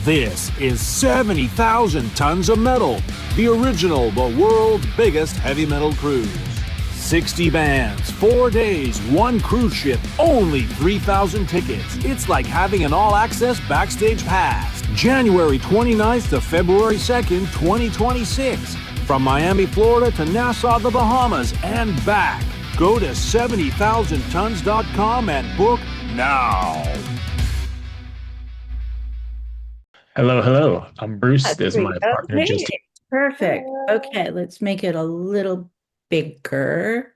This is 70,000 Tons of Metal, the original, the world's biggest heavy metal cruise. 60 bands, 4 days, 1 cruise ship, only 3,000 tickets. It's like having an all-access backstage pass. January 29th to February 2nd, 2026. From Miami, Florida to Nassau, the Bahamas, and back. Go to 70,000tons.com and book now. Hello, hello. I'm Bruce. This is my Great. partner, Okay, Justin. perfect. Okay, let's make it a little bigger.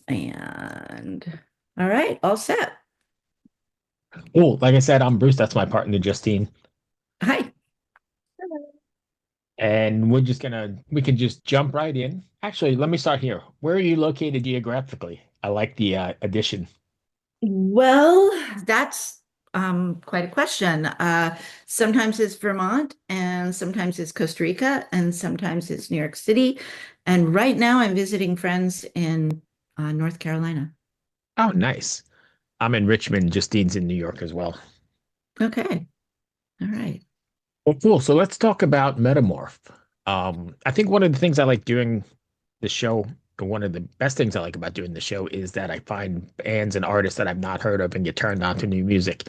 And all right, all set. Oh, like I said, I'm Bruce. That's my partner, Justine. Hi. And we can just jump right in. Actually, let me start here. Where are you located geographically? I like the addition. Well, that's quite a question. Sometimes it's Vermont, and sometimes it's Costa Rica, and sometimes it's New York City. And right now I'm visiting friends in North Carolina. Oh, nice. I'm in Richmond. Justine's in New York as well. Okay. All right. Well, cool. So let's talk about Metamorph. I think one of the things I like doing the show, or one of the best things I like about doing the show is that I find bands and artists that I've not heard of and get turned on to new music.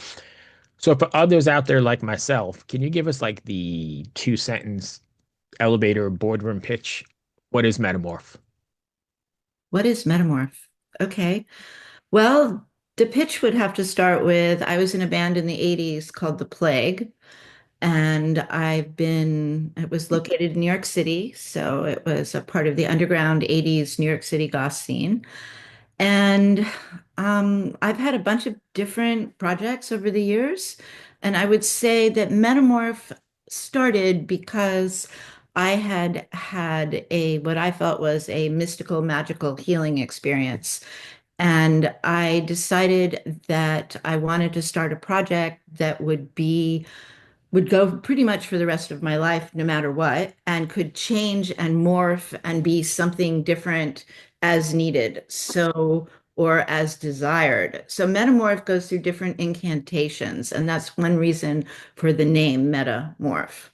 So for others out there like myself, can you give us like the 2 sentence elevator boardroom pitch? What is Metamorph? What is Metamorph? Okay. Well, the pitch would have to start with I was in a band in the 80s called The Plague, and it was located in New York City. So it was a part of the underground 80s New York City goth scene. And I've had a bunch of different projects over the years. And I would say that Metamorph started because I had had what I felt was a mystical, magical healing experience. And I decided that I wanted to start a project that would go pretty much for the rest of my life, no matter what, and could change and morph and be something different as needed. Or as desired. So Metamorph goes through different incantations, and that's one reason for the name Metamorph.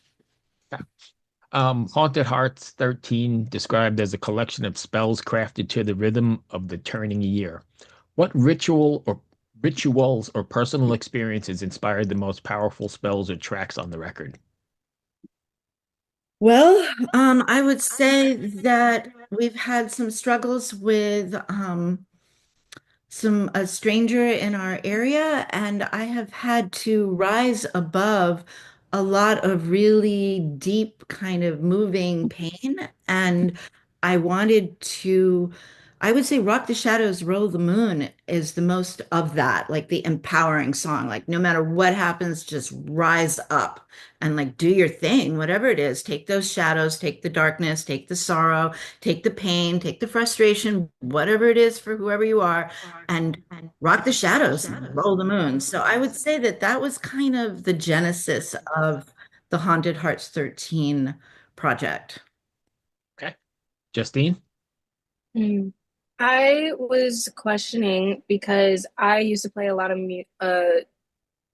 Haunted Hearts 13 described as a collection of spells crafted to the rhythm of the turning year. What rituals or personal experiences inspired the most powerful spells or tracks on the record? Well, I would say that we've had some struggles with a stranger in our area, and I have had to rise above a lot of really deep kind of moving pain. And I wanted to, I would say Rock the Shadows, Roll the Moon is the most of that, like the empowering song. Like no matter what happens, just rise up and like do your thing, whatever it is. Take those shadows, take the darkness, take the sorrow, take the pain, take the frustration, whatever it is for whoever you are, and rock the shadows and roll the moon. So I would say that that was kind of the genesis of the Haunted Hearts 13 project. Okay. Justine? Hmm. I was questioning because I used to play a lot of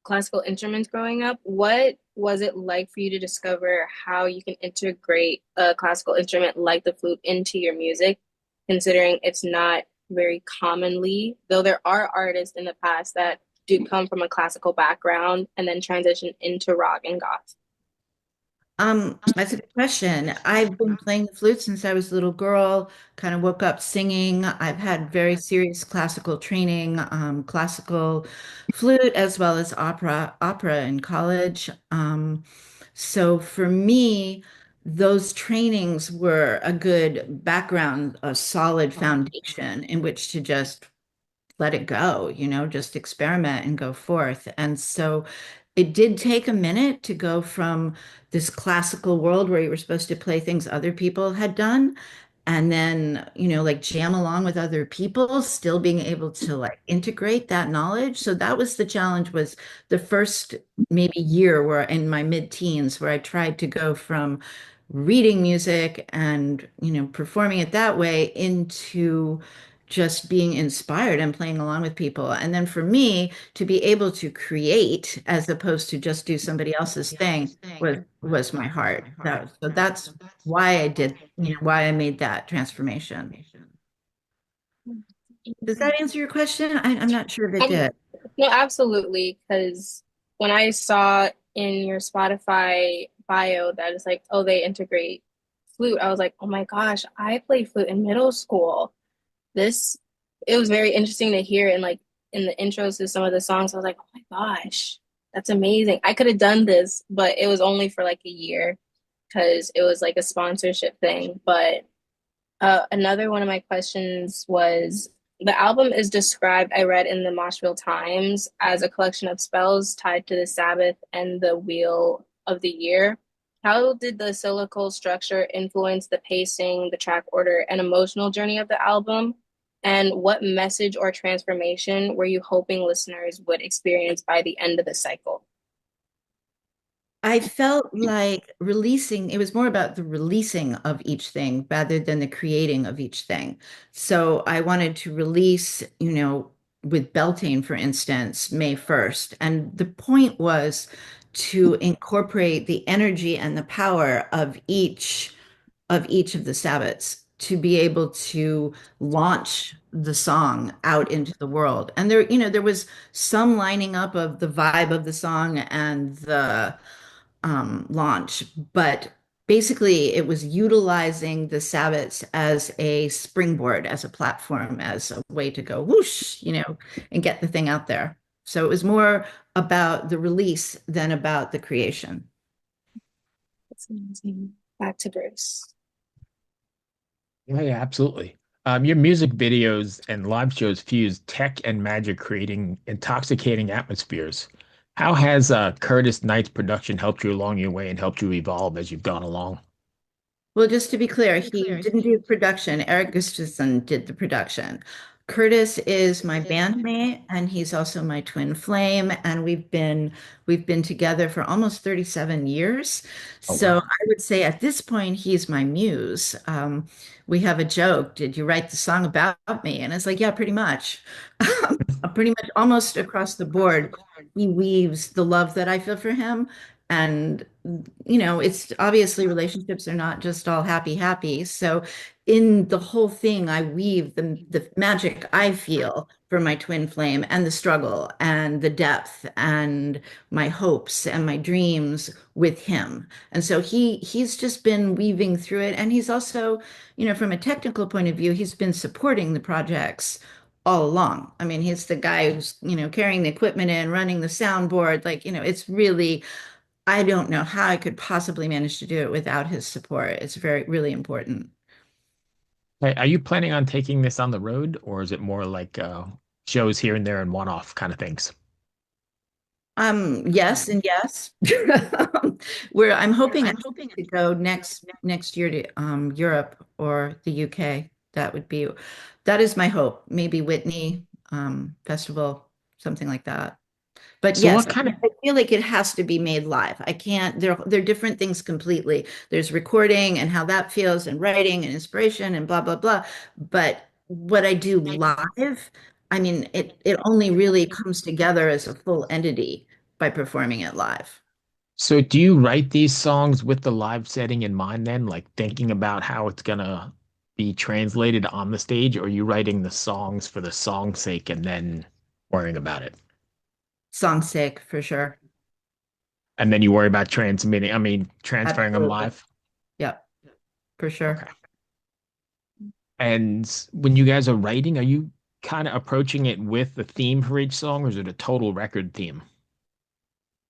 classical instruments growing up. What was it like for you to discover how you can integrate a classical instrument like the flute into your music, considering it's not very commonly, though there are artists in the past that do come from a classical background and then transition into rock and goth? That's a good question. I've been playing the flute since I was a little girl, kind of woke up singing. I've had very serious classical training, classical flute as well as opera in college. So for me, those trainings were a good background, a solid foundation in which to just let it go, just experiment and go forth. And so it did take a minute to go from this classical world where you were supposed to play things other people had done and then, like jam along with other people, still being able to like integrate that knowledge. So that was the challenge was the first maybe year where in my mid-teens where I tried to go from reading music and, performing it that way into just being inspired and playing along with people. And then for me to be able to create as opposed to just do somebody else's thing was my heart. So that's why I did, why I made that transformation. Does that answer your question? I'm not sure if it Um, did. no, absolutely. Because when I saw in your Spotify bio that it's like, oh, they integrate flute, I was like, oh my gosh, I played flute in middle school. This, it was very interesting to hear, and like in the intros to some of the songs, I was like, oh my gosh, that's amazing. I could have done this, but it was only for like a year because it was like a sponsorship thing. But another one of my questions was the album is described, I read in the Moshville Times, as a collection of spells tied to the Sabbath and the Wheel of the Year. How did the syllabic structure influence the pacing, the track order, and emotional journey of the album? And what message or transformation were you hoping listeners would experience by the end of the cycle? I felt like releasing, it was more about the releasing of each thing rather than the creating of each thing. So I wanted to release, with Beltane, for instance, May 1st. And the point was to incorporate the energy and the power of each of the Sabbats to be able to launch the song out into the world. And there was some lining up of the vibe of the song and the launch, but basically it was utilizing the Sabbats as a springboard, as a platform, as a way to go whoosh, and get the thing out there. So it was more about the release than about the creation. That's amazing. Back to Bruce. Yeah, absolutely. Your music videos and live shows fuse tech and magic, creating intoxicating atmospheres. How has Curtis Knight's production helped you along your way and helped you evolve as you've gone along? Well, just to be clear, he didn't do the production. Eric Gustafson did the production. Curtis is my bandmate, and he's also my twin flame, and we've been together for almost 37 years. Oh, So wow. I would say at this point, he's my muse. We have a joke. Did you write the song about me? And it's like, yeah, pretty much. Pretty much almost across the board, he weaves the love that I feel for him. And it's obviously relationships are not just all happy, happy. So in the whole thing, I weave the magic I feel for my twin flame and the struggle and the depth and my hopes and my dreams with him. And so he's just been weaving through it. And he's also, from a technical point of view, he's been supporting the projects all along. I mean, he's the guy who's, carrying the equipment in, running the soundboard. Like, it's really I don't know how I could possibly manage to do it without his support. It's very, really important. Hey, are you planning on taking this on the road, or is it more like shows here and there and one-off kind of things? Yes and yes. Where I'm hoping actually to go next year to Europe or the UK. That is my hope. Maybe Whitney Festival, something like that. But So yes, what kind of I feel like it has to be made live. I can't, they're different things completely. There's recording and how that feels and writing and inspiration and blah, blah, blah. But what I do live, I mean, it only really comes together as a full entity by performing it live. So do you write these songs with the live setting in mind then, like thinking about how it's gonna be translated on the stage, or are you writing the songs for the song's sake and then worrying about it? Song's sake, for sure. And then you worry about transmitting, I mean, transferring them Absolutely. live? Yeah, for sure. Okay. And when you guys are writing, are you kind of approaching it with the theme for each song, or is it a total record theme?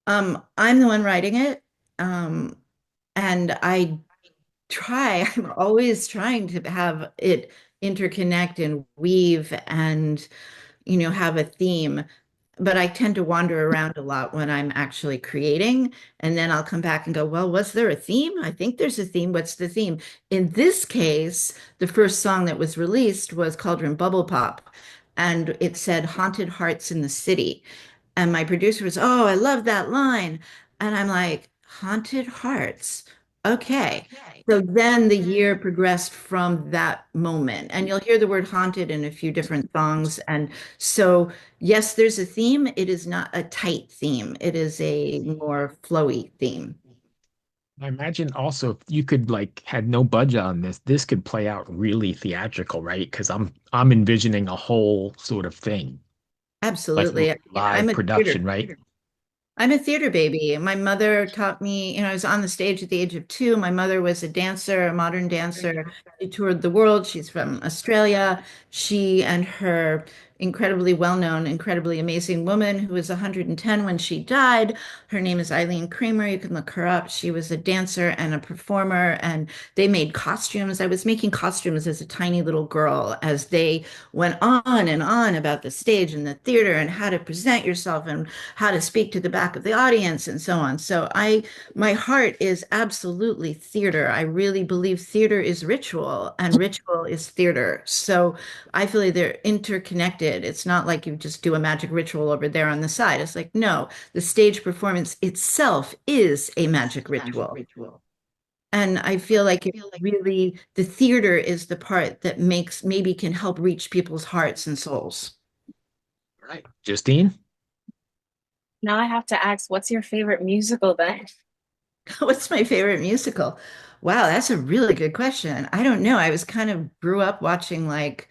I'm the one writing it. And I'm always trying to have it interconnect and weave and, have a theme. But I tend to wander around a lot when I'm actually creating. And then I'll come back and go, well, was there a theme? I think there's a theme. What's the theme? In this case, the first song that was released was Cauldron Bubble Pop. And it said Haunted Hearts in the City. And my producer was, oh, I love that line. And I'm like, Haunted Hearts. Okay. So then the year progressed from that moment, and you'll hear the word haunted in a few different songs. And so, yes, there's a theme. It is not a tight theme, it is a more flowy theme. I imagine also if you could like had no budget on this, this could play out really theatrical, right? Because I'm envisioning a whole sort of thing, like Absolutely. I'm live a theater production, right? I'm a theater baby. My mother taught me, I was on the stage at the age of 2. My mother was a dancer, a modern dancer. She toured the world. She's from Australia. She and her incredibly well-known, incredibly amazing woman who was 110 when she died. Her name is Eileen Kramer. You can look her up. She was a dancer and a performer, and they made costumes. I was making costumes as a tiny little girl as they went on and on about the stage and the theater and how to present yourself and how to speak to the back of the audience and so on. So my heart is absolutely theater. I really believe theater is ritual and ritual is theater. So I feel like they're interconnected. It's not like you just do a magic ritual over there on the side. It's like, no, the stage performance itself is a magic ritual. And I feel like it really, the theater is the part that makes, maybe can help reach people's hearts and souls. Right. Justine? Now I have to ask, what's your favorite musical then? What's my favorite musical? Wow, that's a really good question. I don't know. I was kind of grew up watching like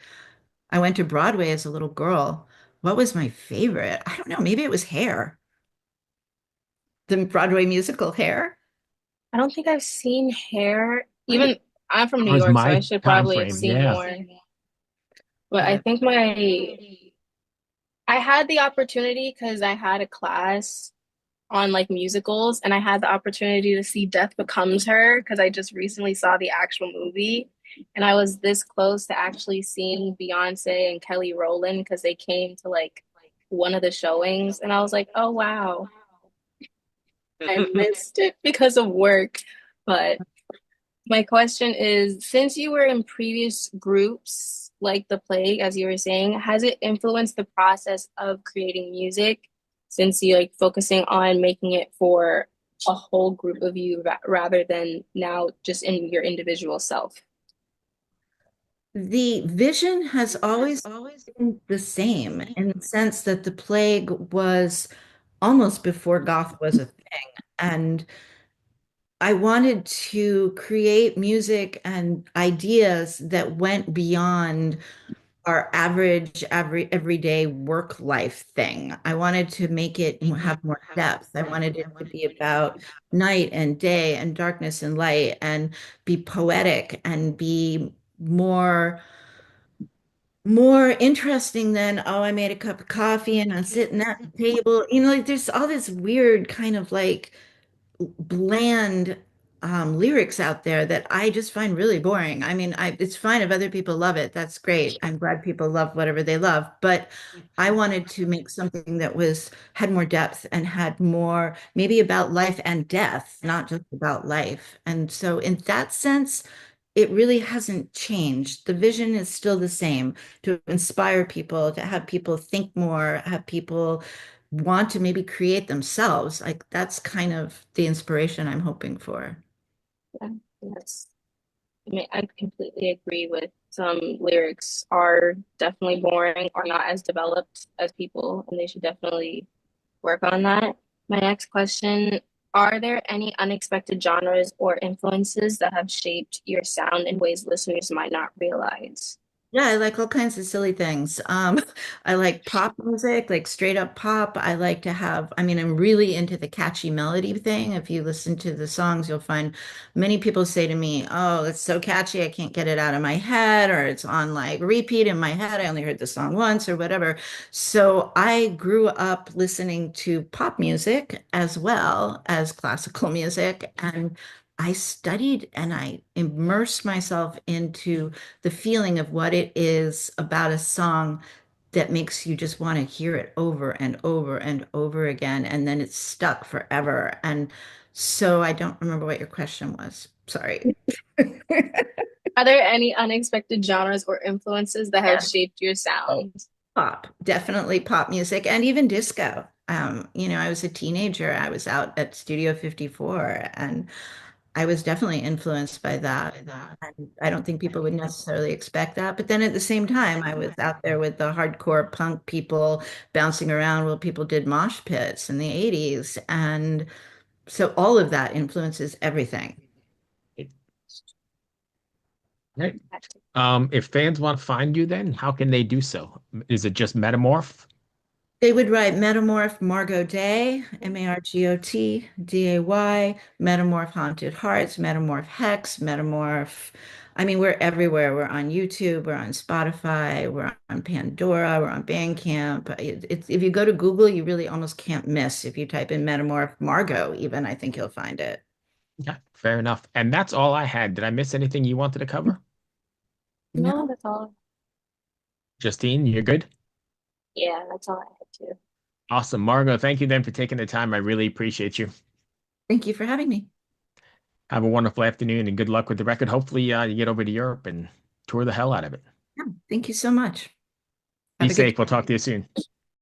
I went to Broadway as a little girl. What was my favorite? I don't know. Maybe it was Hair, the Broadway musical Hair. I don't think I've seen Hair. Even I'm from That New was York, so I my should time probably have frame. seen Yeah. more. But I Yeah. think I had the opportunity because I had a class on like musicals, and I had the opportunity to see Death Becomes Her because I just recently saw the actual movie. And I was this close to actually seeing Beyonce and Kelly Rowland because they came to like one of the showings, and I was like, oh wow, I missed it because of work. But my question is, since you were in previous groups like The Plague, as you were saying, has it influenced the process of creating music since you like focusing on making it for a whole group of you rather than now just in your individual self? The vision has always been the same in the sense that the plague was almost before goth was a thing. And I wanted to create music and ideas that went beyond our average, everyday work life thing. I wanted to make it have more depth. I wanted it to be about night and day and darkness and light and be poetic and be more interesting than, oh, I made a cup of coffee and I'm sitting at the table. Like there's all this weird kind of like bland lyrics out there that I just find really boring. I mean, it's fine if other people love it. That's great. I'm glad people love whatever they love. But I wanted to make something that was had more depth and had more maybe about life and death, not just about life. And so in that sense, it really hasn't changed. The vision is still the same to inspire people, to have people think more, have people want to maybe create themselves. Like that's kind of the inspiration I'm hoping for. Yeah, yes. I mean, I completely agree with some lyrics are definitely boring or not as developed as people, and they should definitely work on that. My next question, are there any unexpected genres or influences that have shaped your sound in ways listeners might not realize? Yeah, I like all kinds of silly things. I like pop music, like straight up pop. I like to have, I mean, I'm really into the catchy melody thing. If you listen to the songs, you'll find many people say to me, oh, it's so catchy, I can't get it out of my head, or it's on like repeat in my head. I only heard the song once, or whatever. So I grew up listening to pop music as well as classical music. And I studied and I immersed myself into the feeling of what it is about a song that makes you just want to hear it over and over and over again. And then it's stuck forever. And so I don't remember what your question was. Sorry. Are there any unexpected genres or influences that have Yeah. shaped your sound? Pop, definitely pop music and even disco. I was a teenager. I was out at Studio 54 and I was definitely influenced by that. And I don't think people would necessarily expect that. But then at the same time, I was out there with the hardcore punk people bouncing around while people did mosh pits in the 80s. And so all of that influences everything. Right. If fans want to find you, then how can they do so? Is it just Metamorph? They would write Metamorph Margot Day, Margotday, Metamorph Haunted Hearts, Metamorph Hex, Metamorph. I mean, we're everywhere. We're on YouTube, we're on Spotify, we're on Pandora, we're on Bandcamp. If you go to Google, you really almost can't miss. If you type in Metamorph Margot, even, I think you'll find it. Yeah, fair enough. And that's all I had. Did I miss anything you wanted to cover? No, No, that's all. Justine, you're good? Yeah, that's all I had too. Awesome. Margot, thank you then for taking the time. I really appreciate you. thank you for having me. Have a wonderful afternoon and good luck with the record. Hopefully, you get over to Europe and tour the hell out of it. Yeah, thank you so much. Be Have a good safe. We'll talk to you soon.